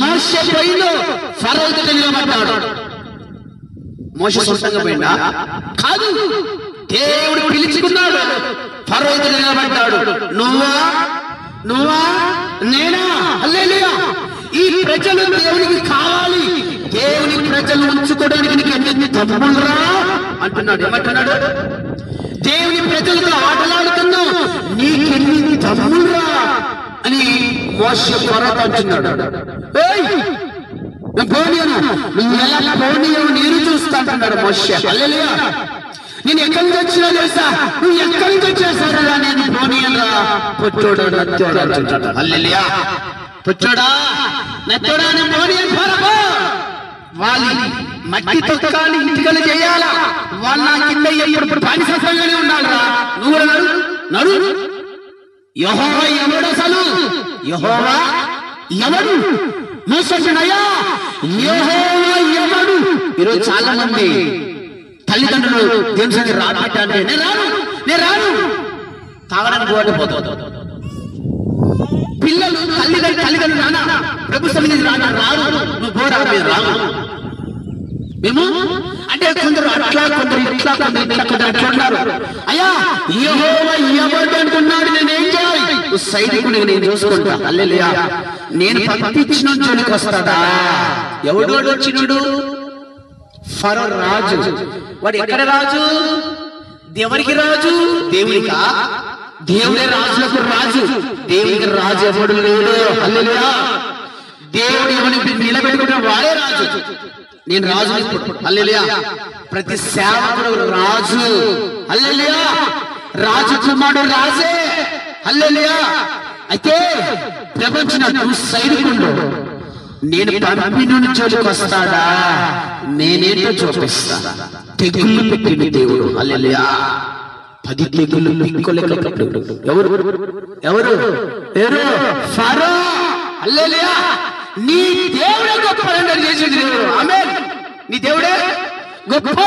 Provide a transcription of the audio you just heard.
మోషే పోయిండు, ఫరో ఎదుట నిలబడ్డాడు. మోషే సొంతంగా పోయిందా? కాదు, దేవుడు పిలుచుకున్నాడు. ఫరో ఎదుట నిలబడ్డాడు. నువ్వా నేనా? హల్లెలూయా. ఈ ప్రజలు దేవునికి కావాలి, దేవుని ప్రజలు ఉంచుకోవడానికి నీకు ఎన్ని తమ్ముళ్ళరా అంటున్నాడు. ఏమంటున్నాడు? దేవుని ప్రజలతో ఆటలాడుతున్నావు, నీకెన్ని తమ్ముళ్ళరా అని మోషే ఫరోతో అంటున్నాడు. నువ్వు ఎలా పోనీయవు నేను చూస్తా అంటున్నాడు మోషే. హల్లెలూయా. నేను ఎక్కడి నుంచి వచ్చినా తెలుసా? నువ్వు ఎక్కడి నుంచి వచ్చేసారా? నేను పోనీయరా. పొచ్చోడా నచ్చోడా అంటున్నాడు. హల్లెలూయా. పొచ్చోడా నచ్చోడా అని పోనీయను ఫరో. వాళ్ళు మట్టి తొక్కాలి, ఇటుకలు చేయాలా, వాళ్ళ కింద ఎప్పుడు బానిసత్వంగానే ఉండాలిరా. నువ్వు నడు. యెహోవా ఎవడు? అసలు యెహోవా ఎవడు? మోసయ్యా యెహోవా ఎవడు? ఈరోజు చాలా మంది తల్లిదండ్రులు దేవుని సన్నిధికి రాబట్ట అంటే నేను రాను తాగడానికి పోవడం. పిల్లలు తల్లిదండ్రులు నాన్న ప్రభు సన్నిధికి రారు, నువ్వు పోరా, రావు. మేము అంటే కొందరు అట్లా, కొందరు ఇట్లా, కొందరు అట్లా ఉన్నారు. అయ్యా యెహోవా ఎవడు అంటున్నాడు, నేనేం చేయాలి? సైనికుని నేను చూసుకుంటా. హల్లెలూయా. నేను పంపించిన జోలికి వస్తాడా? ఎవడు వచ్చినాడు? ఫరో రాజు. వాడు ఎక్కడ రాజు? ఎవరికి రాజు? దేవునికా? దేవుడే రాజులకు రాజు. దేవునికి రాజు ఎవడు లేడు. హల్లెలూయా. దేవుడు ఎవరిని నిలబెట్టుకుంటే వాడే రాజు. నేను రాజు. హల్లెలూయా. ప్రతి సేవకుడు రాజు. హల్లెలూయా. రాజు కుమారుడు రాజే. హల్లెలూయా. అయితే ప్రపంచం సైనికుడు నేను పంపిన జోలికి వస్తాడా? నేనేంటో చూపిస్తా. తెగుళ్ళు పెట్టిన దేవుడు. హల్లెలూయా. 10 తెగుళ్ళు పిక్కోలేకపోయాడు. ఎవరు? ఫరో. హల్లెలూయా. నీ దేవుడే గొప్ప చేసేది దేవుడు. ఆమేన్. నీ దేవుడే గొప్ప.